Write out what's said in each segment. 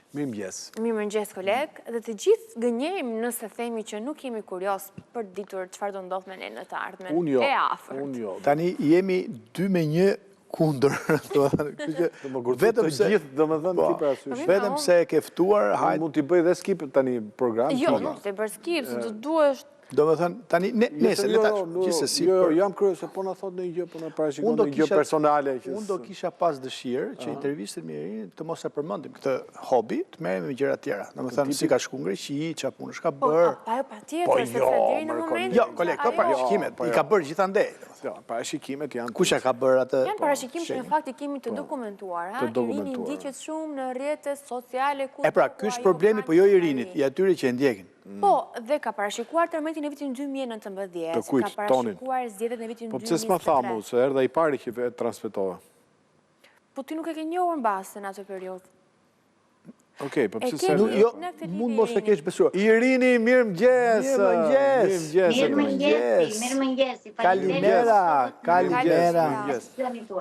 Mirëmëngjes, koleg, dhe të gjithë gënjejmë nëse themi që nuk jemi kurios për të ditur çfarë do ndodh me ne në të ardhmen e afërt. Unë jo. Tani jemi 2-1 kundër. Vetëm se e ke ftuar, mund t'i bëj dhe skip tani program. Jo, nuk t'i bëj skip, se të duhesh. Do me thënë, tani, nese, gjithsesi. Jo, jam kryes, se po në thot në gjë, po në parashikon në gjë personale. Unë do kisha pas dëshirë që intervistën me Irini të mos e përmendim këtë hobi, të merrem me gjëra tjera. Do me thënë, si ka shku në Greqi, çfarë punësh ka bërë. Po, patjetër, se deri në momentin. Jo, koleg, këto parashikimet i ka bërë gjithandej. Jo, parashikimet janë. Kush e ka bërë atë? Janë parashikim që në fakt i kemi të dokumentuara. Irini ndiqet shumë në rrjetet sociale ku. E pra, ky është problemi, po jo Irinit, i atyre që e ndjekin. Po, dhe ka parashikuar tërmetin në vitin 2019, ka parashikuar zgjedhjet në vitin 2023. Po pse s'ma tha mu, se erdha i pari që transmetova. Po ti nuk e ke njohur mbase në atë periudhë. Okej, po pse se... Jo, mund mos e kesh besuar. Irini, mirëmëngjes. Mirëmëngjes. Kalimera.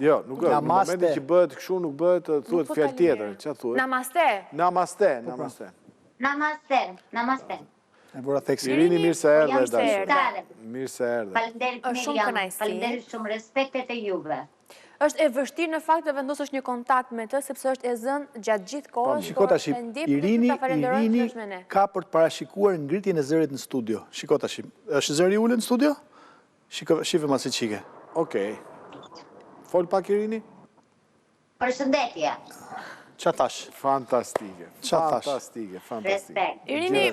Jo, nuk është. Në momentin që bëhet kështu, nuk bëhet, thuhet fjalë tjetër. Çfarë thuhet? Namaste. Namaste. E bura theksi. Irini, mirë se erdhe, dashur. Mirë se erdhe. Faleminderit shumë, respektet e juve. Është e vështirë në fakt të vendosësh një kontakt me të, sepse është e zënë gjatë gjithë kohës. Shiko tash, Irini ka për të parashikuar ngritjen e zërit në studio. Shiko tash, është zëri ulën në studio? Shive ma si qike. Okej. Fol pak Irini? Përshëndetje. Qa thash? Fantastike. Respekt. Irini,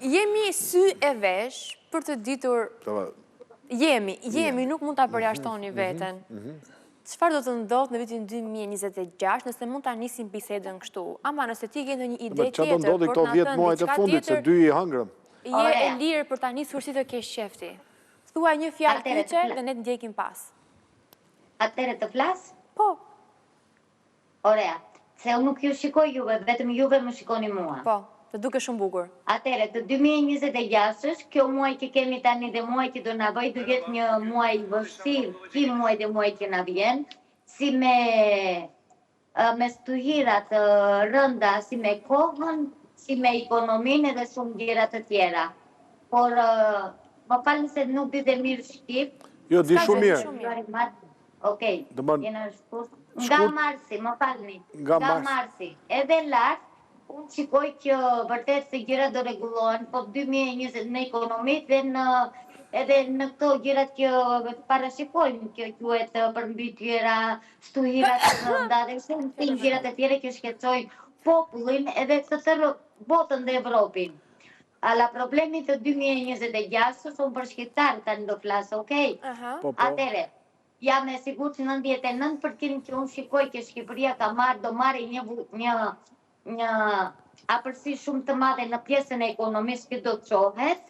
jemi sy e vesh për të ditur... Jemi, nuk mund të përjashtoni veten. Çfarë do të ndodhë në vitin 2026 nëse mund të nisim bisedën kështu? Ama nëse ti ke ndonjë ide tjetër, çfarë do ndodhi këto 10 muajt e fundit, se 2 i hëngrëm? Je e lirë për ta nisur si të kesh qefti. Thuaj një fjalë kyçe dhe ne të ndjekim pas. Atëre të flas? Po. Orea, se unë nuk ju shikoj juve, vetëm juve më shikoni mua. Po. Të duke shumë bukur. Atere, të 2026, kjo muaj që kemi tani dhe muaj që do në bëj, do jetë një muaj vështirë, ki muaj dhe muaj që në vjen, si me stuhirat rënda, si me kohën, si me ekonominë dhe shumë gjëra të tjera. Por, më falën se nuk di dhe mirë shqip. Jo, di shumë mirë. Okej, jena shpus. Nga marsi, më falëni. Nga marsi. Edhe lartë, unë qikoj që vërtet se gjëra do regulohen, po 2020 në ekonomit dhe edhe në këto gjërat që parashikojmë, që quhet përmbytjera, stuhirat të rënda, dhe shumë gjërat e tjere që shqetësojnë popullin edhe të tërë botën dhe Evropin. Alla problemi të 2026 shumë për shqiptarë të në do flasë, okej? Atere, jam e sigur që 99% që unë shikoj që Shqipëria ka marrë, do marrë një apërsi shumë të madhe në pjesën e ekonomisë që do të qohet.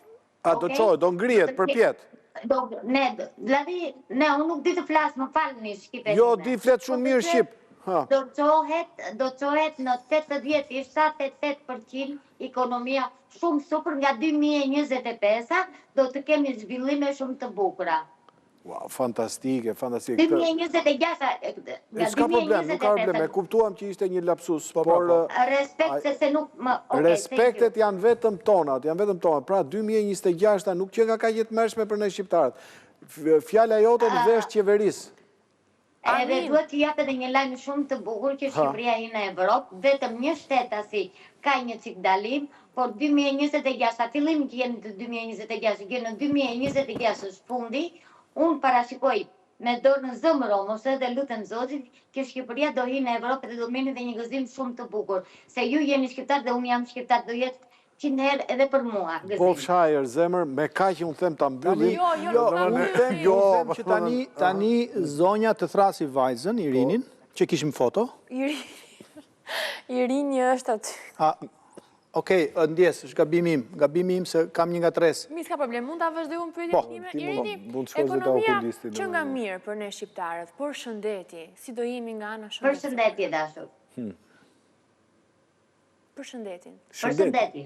Do të qohet, do ngrihet për pjetë? Ne, unë nuk di të flasë, më falë një Shqipe. Jo, di fletë shumë mirë Shqip. Do të qohet në 87% ekonomia shumë super nga 2025, do të kemi zhvillime shumë të bukura. Wow, fantastike. 2026... Ska problem, nuk ka problem. E kuptuam që ishte një lapsus, por... Respektet janë vetëm tonat, Pra, 2026 nuk që nga ka jetë mërshme për në shqiptarët. Fjalla jote në vesh qeverisë. Edhe duhet të japë edhe një lajmë shumë të bukur që Shqipëria i në Evropë, vetëm një shtetë asi ka një cik dalim, por 2026, fillim që jenë të 2026, që në 2026 është fundi, unë parashikoj me dorë në zëmëro, mos edhe lutëm Zotit, që Shqipëria do hi në Evropë dhe do meni dhe një gëzim shumë të bukur. Se ju jeni shqiptar dhe unë jam shqiptar, do jetë 100 herë edhe për mua. Po fshajer, zemër, me ka që unë them të mbyllim. Jo, që tani zonja të thrasi vajzën, Irinin, që kishim foto. Irini është aty. Okej, ndjes, është gabimi im se kam një nga tres. Mi s'ka problem, mund të vazhdoj unë pyetjen time. Irini, ekonomia që nga mirë për ne shqiptarët, por shëndeti, si do jemi nga ana shëndeti? Për shëndetje, dashur. Për shëndetin. Për shëndetje.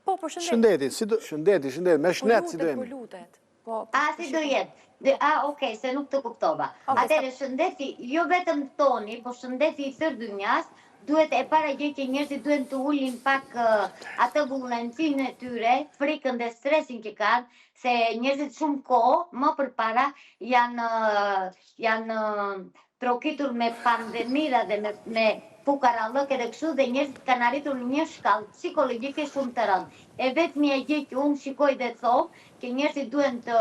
Po, për shëndetin. Shëndeti, me shnet si do jemi. Po lutet. Si do jetë. Okej, se nuk të kuptova. Atere, shëndeti, jo vetëm toni, po shëndeti i tërë dynjas, duhet e para gjë që njerëzit duhet të ulin pak atë vullnetin e tyre, frikën dhe stresin që kanë, se njerëzit shumë kohë, më përpara janë trokitur me pandemira dhe me fukarallëk edhe kështu dhe njerëzit kanë arritur në një shkallë psikologjike shumë të rëndë. E vetmja gjë që unë shikoj dhe thom, që njerëzit duhen të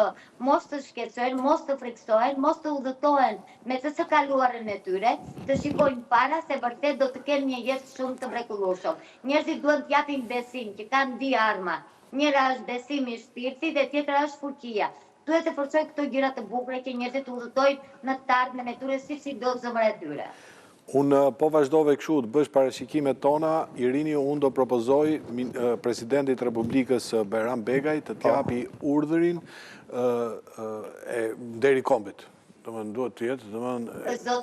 mos të shqetësohen, mos të friksohen, mos të udhëtohen me të së kaluarën e tyre, të shikojnë para se vërtet do të kenë një jetë shumë të mrekullueshëm. Njerëzit duhen të japin besim që kanë dy arma. Njëra është besimi i shpirtit dhe tjetra është fuqia. Duhet të forcoj këto gjëra të bukura që njerëzit udhëtojnë në të ardhmen e tyre si do zemra e tyre. Unë po vazhdove kështu të bësh parashikimet tona, Irini, unë do propozoj presidentit Republikës Bajram Begaj të t'japi urdhërin deri kombit. Duhet të jetë,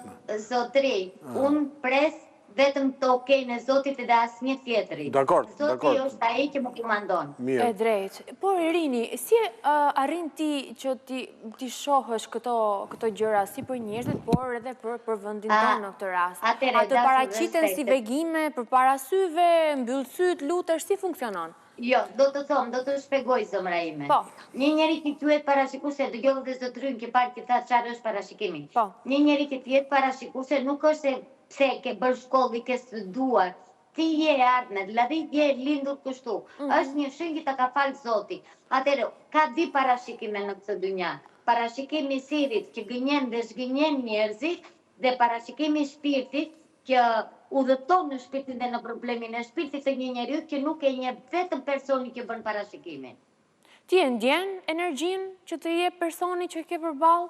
Zotri, unë pres vetëm të okej në Zotit edhe asnjë tjetri. Dakor. Zoti është ai që më komandon. E drejtë. Por Irini, si arrin ti që ti shohësh këto gjëra si për njerëzit, por edhe për vendin tonë në këtë rast? A të paraqiten si vegime përpara syve, mbyll syt, lutesh, si funksionon? Jo, do të shpjegoj zemra ime. Një njeri që quhet parashikuese, dëgjova dhe zotrin që parë që tha çfarë është parashikimi. Një njeri që të jetë parashikuese nuk është se ke bërë shkollë, ke studuar, ti je e ardhme, ladhi je lindur kështu. Është një shenjë që ta ka falë Zoti. Atëherë, ka di parashikime në këtë dynja. Parashikimi i sirit që gënjen dhe zgënjen njerëzit dhe parashikimi i shpirtit që udhëton në shpirtin dhe në problemin e shpirtit të një njeriu që nuk e njeh vetëm personi që bën parashikimin. Ti e ndjen energjinë që të jep personi që ke përballë?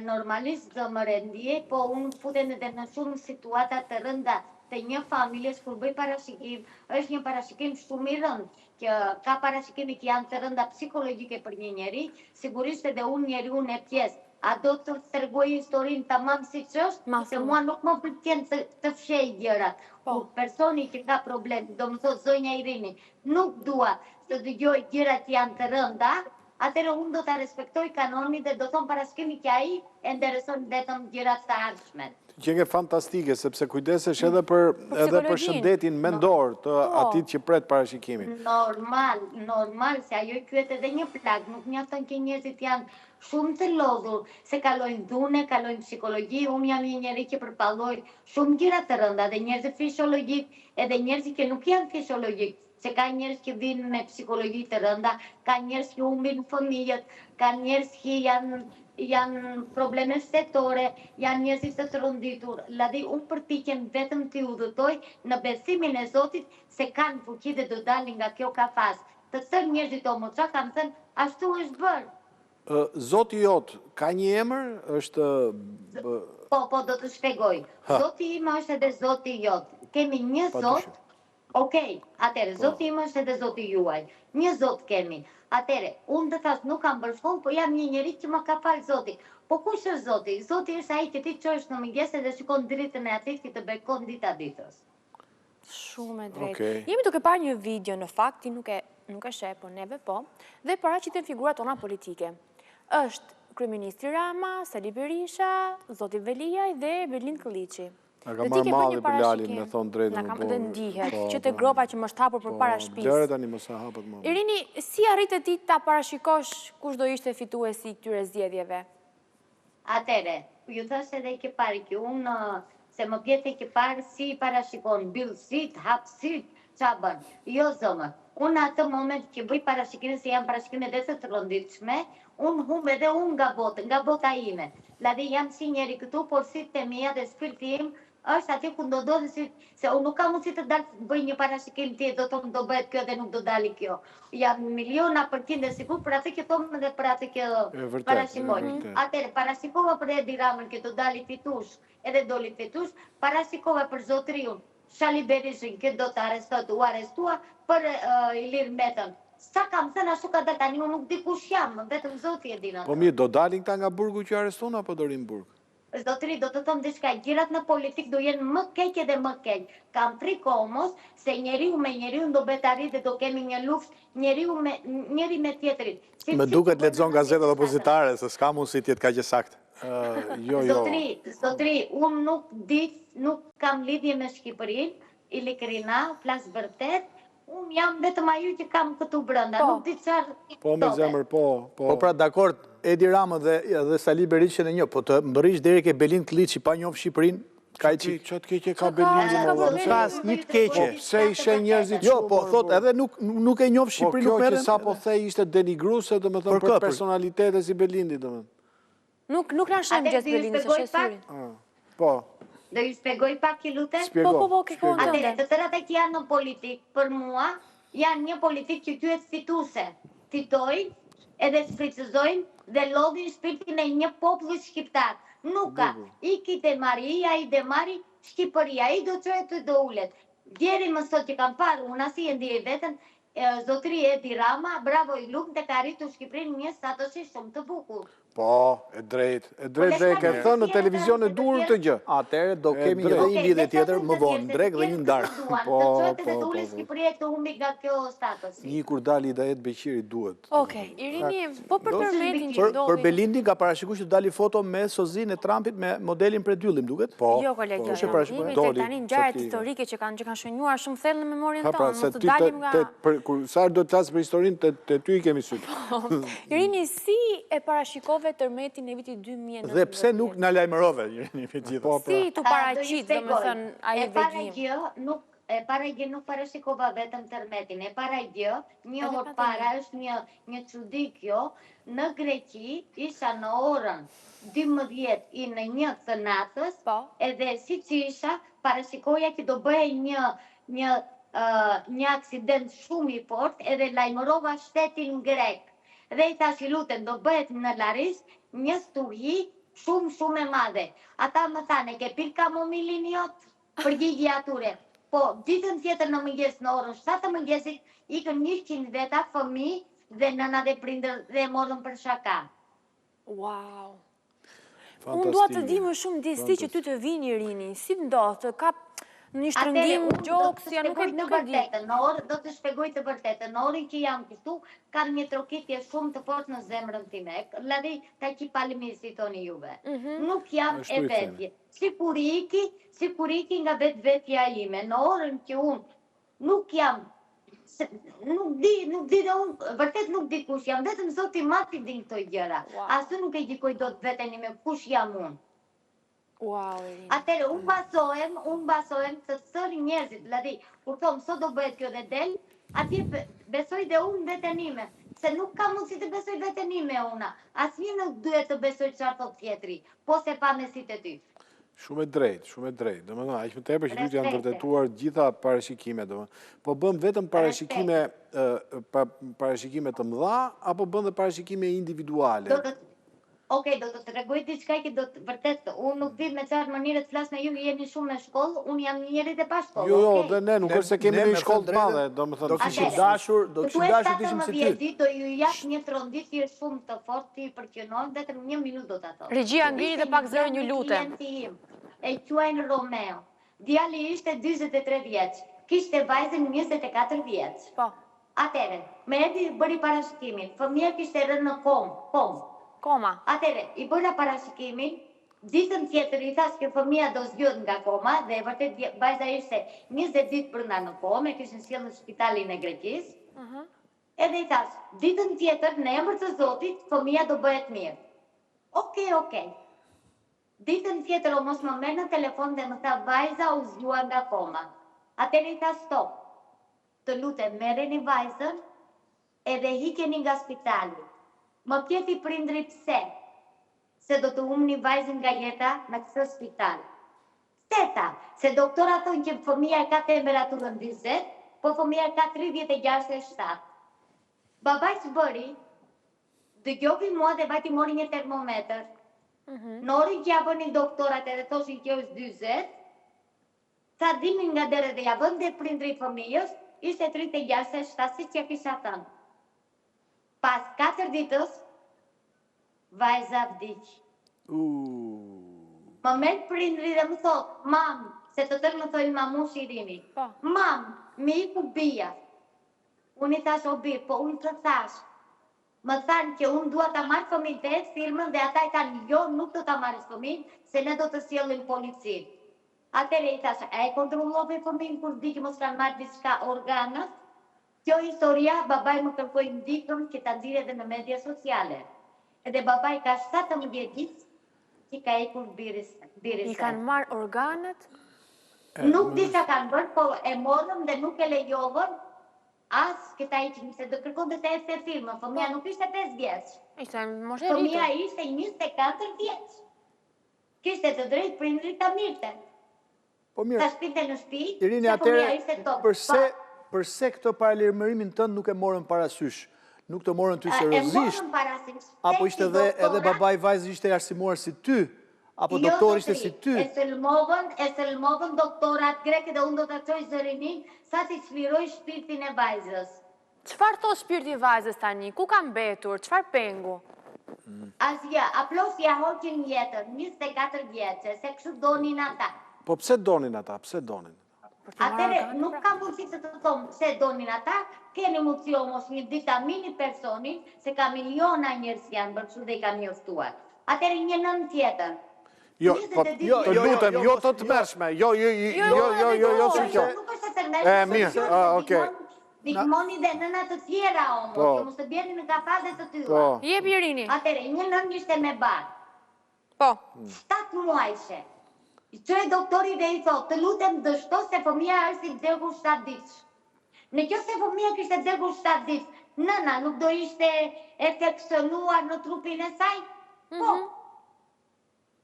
Normalisht do më rendje, po unë futen edhe në shumë situata të rënda të një familjes kur bëj parashikim, është një parashikim shumë i rëndë, që ka parashikime që janë të rënda psikologjike për një njeri, sigurisht edhe unë njeriu në pjesë. A do të tregoj historinë tamam siç është, se mua nuk më pëlqen të fshej gjërat. Kur personi që ka problem, do më thotë zonja Irini, nuk dua të dëgjoj gjërat që janë të rënda, atëherë unë do të respektoj kanonin dhe do thonë parashikimi që ai e intereson vetëm gjërat të ardhshmet. Qenge fantastike, sepse kujdesesh edhe për shëndetin mendor të atit që pret parashikimin. Normal, se ajo i kyet edhe një plagë, nuk mjafton që njerëzit janë shumë të lodhur, se kalojnë dhune, kalojnë psikologji, unë jam një njeri që përpalloj shumë gjëra të rënda, dhe njerëzit fisiologjik, edhe njerëzit që nuk janë fisiologjik, se ka njerëz që vinë me psikologji të rënda, ka njerëz që humbin fëmijët, ka njerëz që janë probleme shtetore, janë njerëz të rënditur. Ladhi unë përpiqem vetëm t'i udhëtoj në besimin e Zotit se kanë fuqi dhe do dalin nga kjo kafaz. Të tërë njerëzit o moça kam thënë, ashtu është bërë. Zoti jot, ka një emër? Është... Po, do të shpjegoj. Zoti im është edhe Zoti jot. Kemi një Zot. Okej, atëre, Zoti im është edhe Zoti juaj. Një Zot kemi. Atëre, unë të thash nuk kam bërë shkollë, po jam një njeri që më ka falë Zoti. Po kush është Zoti? Zoti është ai që ti çosh në mëngjes dhe shikon dritën e atit që të bekon dita ditës. Shumë e drejtë. Jemi duke parë një video, në fakt, ti nuk e sheh, po neve po, dhe paraqiten figurat tona politike. Është kryeministri Rama, Sali Berisha, Zoti Veliaj dhe Berlind Kolliçi. A ka marrë madhe Bilalin, me thonë drejtën. Na kam edhe ndihet, që të gropa që më shtapur për para shtëpisë. Lere tani më sa hapët më. Irini, si arritë ti ta parashikosh kush do ishte fituesi këtyre zgjedhjeve? Atëre, ju thash edhe ke parë që unë, se më vjetë ke parë si parashikon, billësit, hapësit, qa bën. Jo zëmë, unë atë moment që bëj parashikimin, se jam parashikime dhe të rënditshme, unë humbe dhe unë nga bota ime. Ladhi jam si njeri këtu, por si të mija dhe shpirtim, është ati ku do se unë nuk kam mundësi të dalë bëj një parashikim tjetë, do të më do bëhet kjo dhe nuk do dali kjo. Jam miliona për tinde sikur, për atë kjo tomë dhe për atë kjo parashikoj. Atëre, parashikova për Edi Ramën që do dali fitush, edhe doli fitush, parashikova për Zotriun, Sali Berishën që do të arestua për Ilir Metën. Sa kam thënë ashtu ka dalë, tani unë nuk di kush jam, vetëm Zoti e di në. Po mirë, do dalin këta nga burgu që arrestuan apo do rinë burg? Zotri, do të thëmë diçka, gjërat në politik do jenë më keq edhe më keq. Kam frikë omos se njeriu me njeriu do betari dhe do kemi një luftë njeri me tjetrin. Me duket lexon gazetat opozitare se s'ka mundësi të jetë kaq saktë. Zotri, unë nuk kam lidhje me Shqipërinë, Ilikrina, flas vërtet, unë jam vetëm ajo që kam këtu brenda, nuk di çfarë. Po me zemër, po. Po pra, dakord, Edi Rama dhe Sali Berisha në një, po të mbërish deri ke Belin Kliçi pa njohur Shqipërinë, ka i qik. Çat keqe ka Belindi, Ka një të keqe. Pse ishe njerëzit Jo, po thot, edhe nuk e njoh Shqipërinë, nuk merren. Kjo që sa po thej ishte denigruese, domethënë për personalitete si Belindi, domethënë. Nuk na shem gjithë Belindi së shesurin. Po. Do ju shpjegoj pak që lutem? Po, ke kohën tënde. Atëre, të tërat e që janë në politikë, për mua, janë një politikë që kyet fituse. Fitojnë, edhe shfrytëzojnë dhe lodhin shpirtin e një populli shqiptar. Nuk ka, i kite mari, i de mari, Shqipëria, i do qojë të do ullet. Djeri më sot që kam parë, unë asi e ndihej vetën, zotri Edi Rama, bravo i lumë të ka rritur Shqipërinë një statusi shumë të bukur. Po, e drejt dhe e ke thënë në televizion e durë të gjë. Atere do kemi një lidhje tjetër më vonë, drek dhe një ndarë. Po. Shqipëria të humbi nga kjo status. Një kur dali da jetë Beqiri duhet. Okej, Irini, po për tërmetin që ndodhi. Për Belindin ka parashikuar që dali foto me sozin e Trumpit me modelin Predyllim, duket? Po. Jo, kolegja, jemi të tani ngjarjet historike që kanë shënuar shumë thellë në memorien tonë, mos të dalim nga... Sa do të flasë për historinë, të ty i kemi sytë. Irini, si e parashikove tërmetin e vitit 2019? Dhe pse nuk në lajmërove, Irini, me gjitha? Si tu paraqit, dhe me thënë, a i vegjim? E para gjë nuk parashikova vetëm tërmetin, e para gjë, një orë para është një çudi kjo, në Greqi isha në orën 12 i në 1 të natës, edhe si që isha, parashikoja që do bëhe një aksident shumë i fort, edhe lajmërova shtetin grek. Dhe i thash i lutem, do bëhet në Laris një stuhi shumë e madhe. Ata më thane, ke pil kamomilin jot? Përgjigja atyre. Po, ditën tjetër në mëngjes në orën 7 të mëngjesit, ikën 100 veta fëmijë dhe nëna dhe prindër dhe morën për shaka. Wow. Unë dua të di më shumë disi që ty të vini Irini, si ndodhë, ka një shtrëngim gjokës, ja nuk e di. Do të shpjegoj të vërtetën, në orën që jam këtu, kam një trokitje shumë të fortë në zemrën time. Ladhi ta që palimisi toni juve. Nuk jam e vetje. Si kur iki nga vetja ime, në orën që unë nuk jam, nuk di dhe unë, vërtet nuk di kush jam, vetëm Zoti Mati din këto gjëra. Asu nuk e gjikoj do të veten ime kush jam unë. Atëre, unë basohem të tërë njerëzit, ladhi, kur thomë, sot do bëhet kjo dhe del, atje besoj dhe unë veten ime, se nuk ka mundësi të besoj veten ime una, asnjë nuk duhet të besoj çfarë thot tjetri, po se pa mesit e ty. Shumë e drejt. Domethënë, aq më tepër që janë vërtetuar gjitha parashikimet, domethënë. Po bëm vetëm parashikime të mëdha apo bën dhe parashikime individuale? Okej, do të të regoj diçka që do të vërtet, unë nuk di me çfarë mënyre të flas me ju, jeni shumë me shkollë, unë jam njëri dhe pa shkollë. Jo, dhe ne nuk është se kemi një shkollë të madhe, domethënë. Do kishim dashur të ishim si ty. Do ju jap një tronditje shumë të fortë ti përqenon, vetëm 1 minutë do ta them. Regjia ngrini dhe pak zërin ju lutem. E quajnë Romeo. Djali ishte 43 vjeç, kishte vajzën 24 vjeç. Po. Atëre, me Edi bëri parashikimin, fëmia kishte rënë në koma. Atere, i bëra parashikimin, ditën tjetër i thash që fëmia do zgjodh nga koma, dhe vërtet vajza ishte 20 ditë brenda në komë, kishin sjellë në spitalin e Greqisë. Edhe i thash, ditën tjetër në emër të Zotit, fëmia do bëhet mirë. Okej. Ditën tjetër o mos më merr në telefon dhe më tha vajza u zgjua nga koma. Atëherë i thash stop. Të lutem merreni vajzën edhe hiqeni nga spitali. Më pjeti prindri pse? Se do të humni vajzën nga jeta në këtë spital. Teta, se doktora thonë që fëmia ka temperaturën 40, po fëmia ka 36,7. Babaj që bëri, dëgjovi mua dhe vajti mori një termometër. Në orën që ja bëni doktorat edhe thoshin që është 40, ta dimin nga dere dhe ja vën dhe prindri fëmijës, ishte 36,7 si që kisha thënë. Pas 4 ditës, vajza vdiq. Më merr prindri dhe më thot, mam, se të tërë më thojnë mamush Irini. Mam, mi iku bia. Unë i thash o bi, po unë të thash, më thanë që unë dua ta marrë fëmijën të filmën dhe ata i thanë jo, nuk do ta marrësh fëmijën, se ne do të sjellim policin. Atëre i thash, a e kontrollove fëmijën kur di që mos kanë marrë diçka organët? Kjo historia, babai më kërkoi ndihmën që ta nxirë edhe në media sociale. Edhe babai ka 17 ditë që ka ikur biri. I kanë marrë organet? Nuk di sa kanë bërë, po e morëm dhe nuk e lejovën as këta iqin, se do kërkon dhe të efte filmën. Fëmija nuk ishte 5 vjeç. Ishte moshe rritur. Fëmija ishte 24 vjeç. Kishte të drejtë prindrit ta mirte. Po mirë. Ta shpinte në shtëpi, Irini, se fëmija ishte top. Përse këtë paralajmërimin tënd nuk e morën parasysh? Nuk të morën ty E seriozisht? morëm parasysh. Apo ishte edhe babai vajzë ishte arsimuar si ty? Apo Jo, doktor ishte si ty? E sëlmovën doktorat greke dhe unë do të qoj zërinin sa ti çliroj shpirtin e vajzës. Çfarë thot shpirti i vajzës tani? Ku ka mbetur? Çfarë pengu? Asja, aplos ja hoqin jetën, 24 vjeçe, se kështu donin ata. Po pse donin ata? Pse donin? Atere, nuk kam mundësi të të tomë pse donin ata, keni mundësi mos një vitamini personin, se ka miliona njerëz janë bërë dhe i kam njoftuar. Atere, një nën tjetër. Jo, të lutem, jo të të mërshme, jo, si kjo. Nuk është të mërshme, mirë, okej. Dikmoni dhe nëna të tjera, që mos të bjeni në kafaze të tyra. Jepi Irini. Atere, një nën ishte me barë. Po. 7 muajshe. Qëre doktori dhe i thot, të lutem dështo se fëmija është i dërgur 7 ditës. Në kjo se fëmija kështë e dërgur 7 ditës, nëna nuk do ishte efeksionuar në trupin e saj? Po.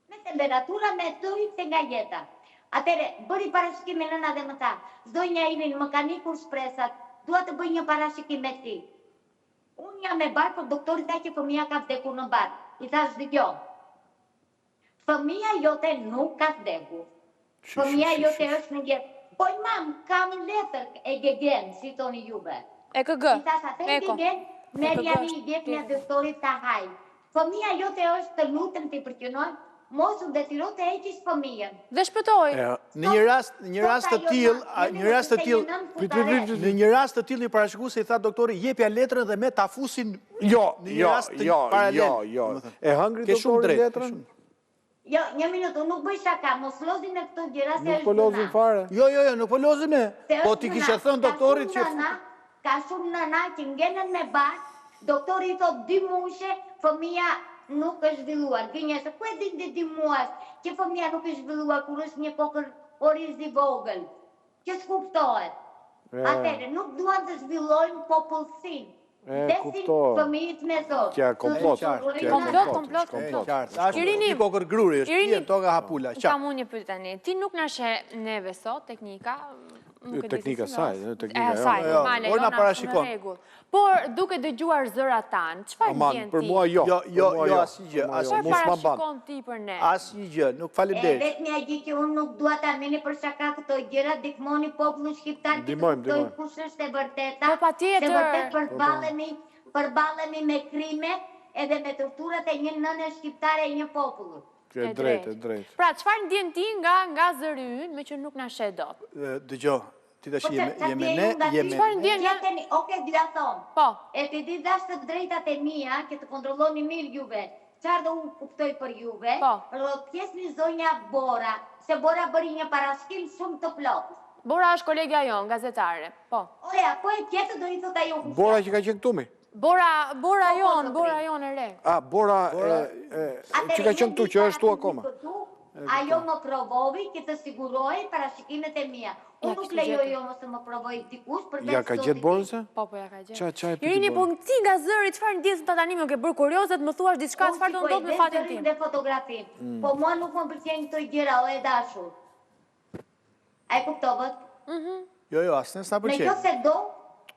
Me temperatura, me të rritë nga jeta. Atere, bëri parashikim me nëna dhe më tha, zdoj një Irin, më ka nikur shpresat, dua të bëj një parashikim me ti. Unë jam me barë, por doktori tha që fëmija ka vdekur në barë. I tha zhdikjo. Fëmija jote nuk ka vdekur. Fëmija jote është në jetë. Poj mam, kam letër e gegen, si toni juve. E këgë. I thash atë e gegen, merja mi i vjet një doktorit të haj. Fëmija jote është të lutem të i përqenoj, mos u detiro të eqish fëmijën. Dhe shpëtoj. Në një rast të tillë, në një rast të tillë i parashikues se i tha doktori, jepja letrën dhe me ta fusin në një rast paralel. Jo. E hëngri doktori letrën? Jo, një minutë, unë nuk bëj shaka, mos lozin e këto gjëra se është Nuk po lozin fare. Jo, nuk po lozin e. Po ti kishe thënë doktorit që... Ka shumë nëna që ngenën me barë, doktori i thot 2 mushe, fëmija nuk është zhvilluar. Gënja se ku e din dhe 2 muas që fëmija nuk është zhvilluar kur është një kokër oriz i vogël. Që s'kuptohet. Atere, nuk duan të zhvillojnë popullsin. Desin fëmijit me thot. Kja komplot. Irini, një kokër gruri, është pjen toga hapula. Kam unë një pyetje tani. Ti nuk na she neve sot teknika. Teknika saj, Orna parashikon. Por duke dëgjuar zërat tanë, çfarë ndjen ti? Për mua jo. Jo, asnjë gjë. Çfarë parashikon ti për ne? Asnjë gjë, nuk faleminderit. Vetë një gjë që unë nuk dua ta meni për shaka këto gjëra, dikmoni popullin shqiptar që kuptojnë kush është e vërteta. Po patjetër. Se vërtet përballemi me krime edhe me torturat e një nëne shqiptare e një populli. E drejt. Pra, çfarë ndjen ti nga zëri ynë me që nuk na she dot? Dëgjoj, ti tash jemi ne, Çfarë ndjen? Okej, dila thon. Po. E ti di dash të drejtat e mia që të kontrolloni mirë juve. Çfarë do unë kuptoj për juve? Pjesni zonja Bora, se Bora bëri një parashkim shumë të plot. Bora është kolegja jon, gazetare. Po. Oja, po e tjetër do i thot ajo. Bora që ka qenë këtu mi? Bora jon e re. Bora që ka qenë këtu, që është tu akoma. Ajo më provovi që të siguroj parashikimet e mia. Unë nuk lejoj mos të më provoj dikush për Ja ka gjetë Borën se? Po, ja ka gjetë. Qa e Irini, po ti nga zëri, çfarë ndjes të tani më ke bërë kuriozet, më thuash diçka, çfarë do ndodh me fatin tim? Dhe fotografin. Po mua nuk më pëlqejnë këto gjëra, o e dashur. A e kuptove? Jo, asnjë s'na pëlqen. Në kjo se do,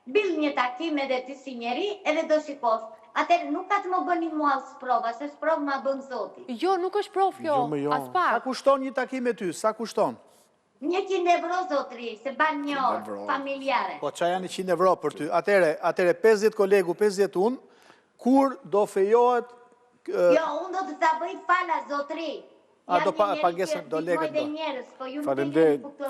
bil një takim edhe ti si njeri, edhe do shikosh. Atër nuk ka të më bëni mua sprova, se sprov ma bën zoti. Jo, nuk është prov kjo, as pak. Sa kushton një takim me ty, sa kushton? 100 euro zotri, se ban një orë, familjare. Po qa janë 100 euro për ty? Atere 50 kolegu, 50 unë, kur do fejohet... Jo, unë do të ta bëj fala, zotri. do pagesën, do legët do.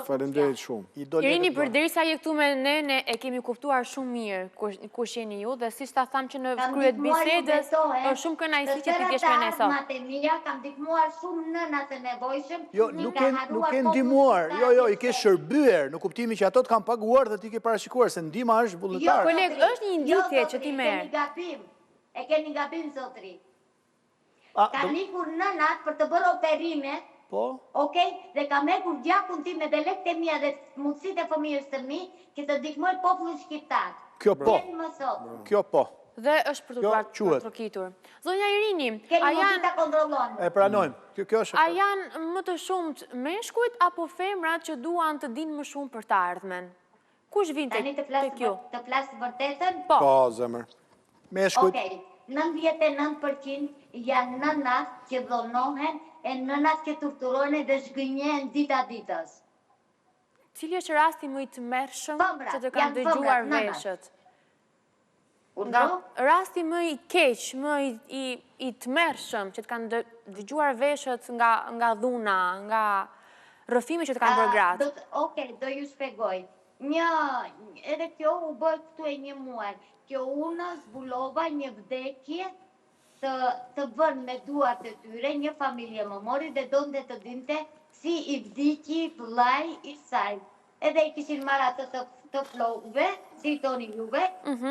Falenderit shumë. Irini, përderisa je këtu me ne e kemi kuptuar shumë mirë kush jeni ju dhe si ta thamë që në kryet bisedës është shumë kënaqësi që ti t'jesh me ne sot. Kam ndihmuar shumë nënat e nevojshëm. Jo, nuk e ndihmuar. Jo, i ke shërbyer, në kuptimin që ato të kanë paguar dhe ti ke parashikuar se ndihma është vullnetar. Koleg, është një indicje që ti merr. E keni gabim, zotri. Ka nikur nënat për të bërë operimet, dhe ka mekur gjakun tim me lekët e mia dhe mundësitë e fëmijës së mi, që të ndihmoj popullin shqiptar. Kjo po. Dhe është për të trokitur. Zonja Irini, a janë... E pranojmë. A janë më të shumët meshkujt apo femrat që duan të dinë më shumë për të ardhmen? Kush vinte të kjo? Të flasë vërtetën? Po, zemër. Meshkujt. 99% janë nënat që dhonohen e nënat që torturohen dhe zhgënjehen dita ditës. Cili është rasti më i tmerrshëm që të kanë dëgjuar veshët? Rasti më i keq, më i tmerrshëm që të kanë dëgjuar veshët nga dhuna, nga rrëfime që të kanë bërë gratë. Okej, do ju shpjegoj. Edhe kjo u bë këtu e një muaj. Kjo unë zbulova një vdekje të vënë me duart e tyre, një familje më mori dhe donte të dinte si i vdiki vllai i saj. Edhe i kishin marrë atë të flokëve, si toni juve,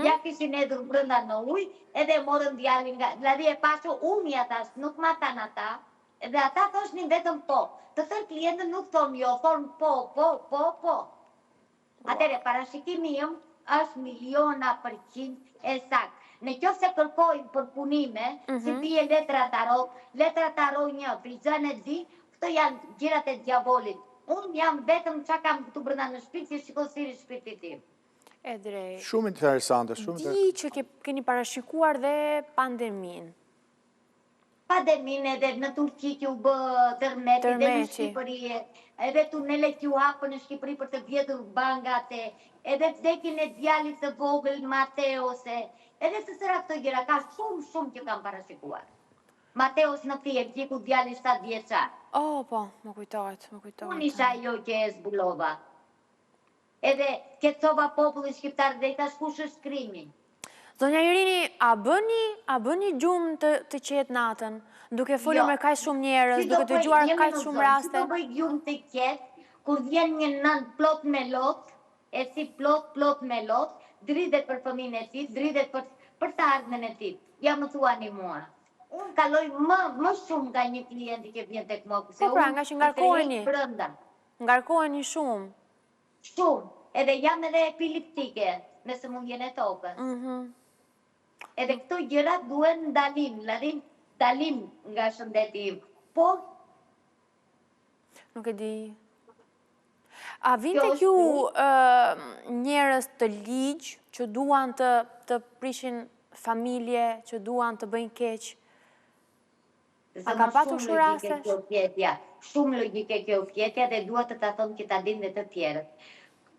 ja kishin edhur brenda në ujë, edhe morën djalin nga, vladi e pashu unë ja thash, nuk ma than ata, edhe ata thoshin vetëm po. Të tërë klientët nuk thonë jo, thonë po. Atëre, parashikimi im është 1.000% e sakt. Në qoftë se kërkojnë për punime, si bie letra tarot 1, Prizën e di, këto janë gjirat e djavolit. Unë jam vetëm që kam këtu brenda në shpirt, si shikosiri shpirtit tim. E drejt. Shumë interesante. Di që keni parashikuar dhe pandemin. Pandemin edhe në Turqi që u bë tërmeti dhe në Shqipëri, edhe tunelet që u hapën në Shqipëri për të vjedhur bangat, edhe vdekjen e djalit të vogël Mateose, edhe të tëra këto gjëra, ka shumë që kam parashikuar. Mateos në Kiev, vdjeku djali 7 vjeçar. Po, më kujtohet. Unë isha ajo që e zbulova. Edhe kecova popullin shqiptar dhe i thash kush është krimi. Zonja Irini, a bëni gjumë të qetë natën, duke folur me kaq shumë njerëz, duke dëgjuar kaq shumë raste? Si do bëj gjumë të qetë, kur vjen një nën plot me lot, e si plot me lot, dridhet për fëmijën e tij, dridhet për të ardhmen e tij. Ja më thuani mua. Unë kaloj më shumë nga një klienti që vjen tek mua. Po pra, nga që ngarkoheni. Ngarkoheni shumë. Shumë. Edhe jam edhe epileptike, me sëmundjen e tokës. Edhe këto gjëra duhen ndalim nga shëndeti im. Po? Nuk e di. A vinte ju njerëz të ligj që duan të prishin familje, që duan të bëjnë keq? A ka patur shumë raste? Shumë logjike kjo pjetja dhe duhet të ta them që ta dinë dhe të tjerët.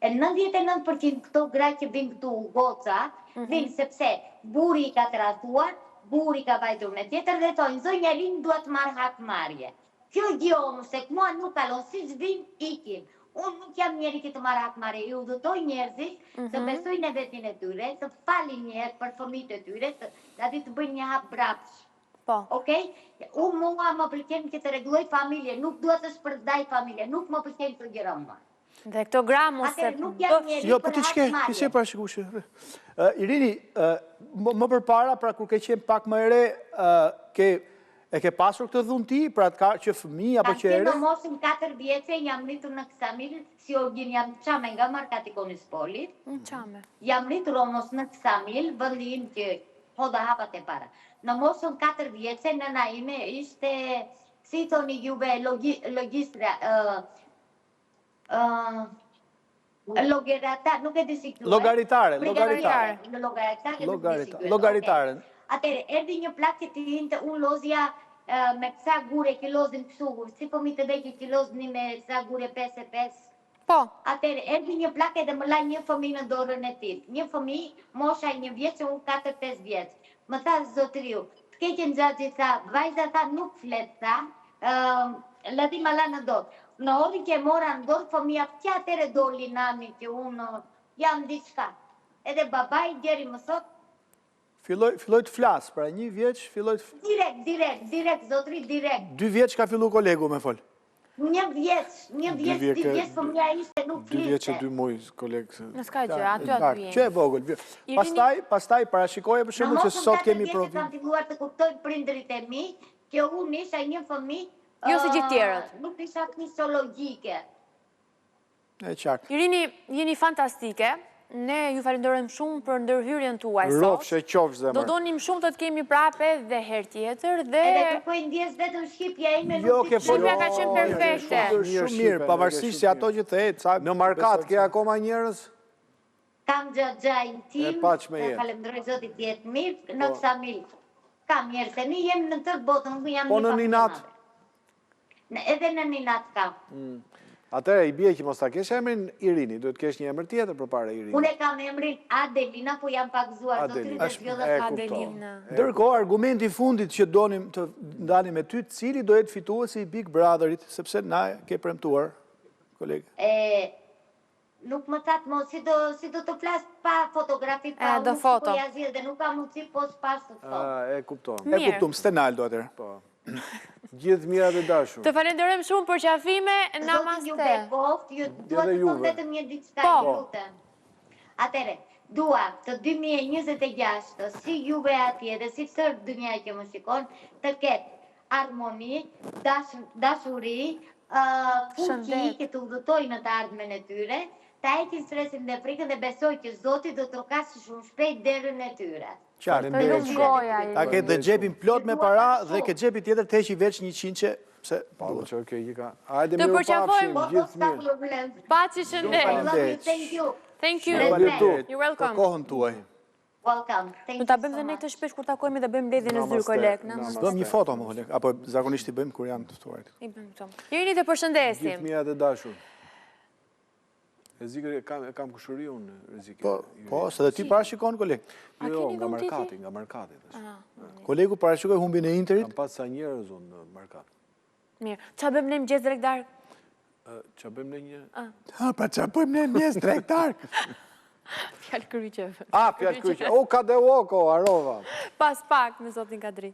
E 99% këto gra që vinë këtu goca, vinë sepse buri i ka tratuar, buri ka vajtur me tjetër dhe tojnë, zonja Irini duhet marrë hakmarrje. Kjo gjonë, se mua nuk kalon, si vinë, ikin. Unë nuk jam njeri që të marrë hakmarrje, ju udhëtoj njerëzit të besojnë e vetin e tyre, të falin njerë për fëmijët e tyre, të bëjnë një hap brapsh. Po. Okej? Unë mua më pëlqen që të rregulloj familje, nuk duhet të shpërndaj familje, nuk më pëlqen të gjëra mua. Dhe këto gra mos se... Jo, po ti s'ke parashikuar. Irini, më përpara, pra kur ke qenë pak më e re, e ke pasur këtë dhunti, pra që fëmijë apo që ere? Në mosin 4 vjeçe jam rritur në Ksamil, si origin jam çame nga Markati Konispolit. Çame. Jam rritur omos në Ksamil, vendin që hodha hapat e para. Në mosën 4 vjeçe nëna ime ishte, si thoni juve, logjistra, nuk e di si thuaj. Logaritare. Atëre, erdhi një plak që të hinte unë lozja me kësa gure që lozin kësugur, si fëmijë të vegjël që lozni me kësa gure 5 Po. Atëre, erdhi një plak edhe më la një fëmijë në dorën e tij. Një fëmijë, mosha 1 vjeç, unë 4-5 vjeç. Më tha zotriu, të keqen xhaxhi tha, vajza tha nuk flet tha, lati ma la në dorë. Në ori që mora në dorë, fëmija që atere doli nani që unë jam diçka. Edhe babaj djeri më thot. Filloj të flasë, pra 1 vjeç filloj të... Direkt, zotri, direkt. 2 vjeç ka fillu kolegu me fol. 1 vjeç, 2 vjeç, fëmija ishte nuk fliste. 2 vjeç e 2 muj, kolegë. Në s'ka gjë, aty jenë. Që e vogël. Pastaj parashikoje për shembull se sot kemi provim. Në mosën 4 vjeç kam filluar të kuptoj prindrit e mi, që unë isha një fëmijë Jo si gjithë tjerët. Nuk isha fisiologjike. E qartë. Irini, jeni fantastike. Ne ju falenderojmë shumë për ndërhyrjen tuaj sot. Rofsh e qofsh zemër. Do donim shumë të të kemi prape dhe herë tjetër dhe... Edhe kërkoj ndjes vetëm shqipja ime. Shqipja ka qenë perfekte. Shumë mirë, pavarësisht se ato që the, në markat ke akoma njerëz? Kam gjajnë tim, falenderoj zotit jetë mirë, në Ksamil. Kam njerëz, se një jem në tërë botën, nuk jam një Po në Ninat? Edhe në Ninat kam. Atëre, i bje që mos ta kesh emrin Irini, duhet kesh një emër tjetër për para Irini. Unë kam emrin Adelina, po jam pakzuar zotrit dhe zgjodha Adelina. Ndërkohë, argumenti fundit që donim të ndanim me ty, cili do jetë fituesi i Big Brotherit, sepse na ke premtuar, kolegë. Nuk më thatë mo, si do të flas pa fotografi, pa unë që po jazirë, dhe nuk ka mundësi po s'pas të foto. E kupton. E kuptum, Stenaldo atër. Gjithë mirat e dashur. Të falenderojmë shumë për qafime, namaste. Zotin ju bekoft, ju duhet të thonë vetëm një diçka i lutem. Atere, dua të 2026, si juve atje dhe si tërë dynja që më shikon, të ketë harmoni, dashuri, fuqi që të udhëtoj në të ardhmen e tyre, ta ekin stresin dhe frikën dhe besoj që Zoti do të rokasë shumë shpejt derën e tyre. Qartë, ta ke dhe gjepin plot me para dhe ke gjepi tjetër të heqi veç 100 që... Të përqafojmë gjithë mirë. Paci shëndet. Thank you. You're welcome. Për kohën tuaj. Welcome. Në ta bëjmë dhe ne këtë shpesh kur takojmë dhe bëjmë mbledhjen e zyrë kolegë. Bëjmë një foto më kolegë, apo zakonisht i bëjmë kur janë të ftuarit. I bëjmë këto. Irini të përshëndesim. Gjithë mirat e dashur. Rezikë kam kushuri unë, Rezikë. Po, se dhe ti parashikon, kolegë. Jo, nga markati. Kolegu parashikoj humbin e Interit. Kam pas sa njerëz unë në markat. Mirë. Qa bëjmë ne mëgjes drektar? Qa bëjmë ne një? Pra qa bëjmë ne mëgjes drektar? Fjallë kryqeve. Fjallë kryqeve. O, ka dhe oko, arova. Pas pak me zotin Kadri.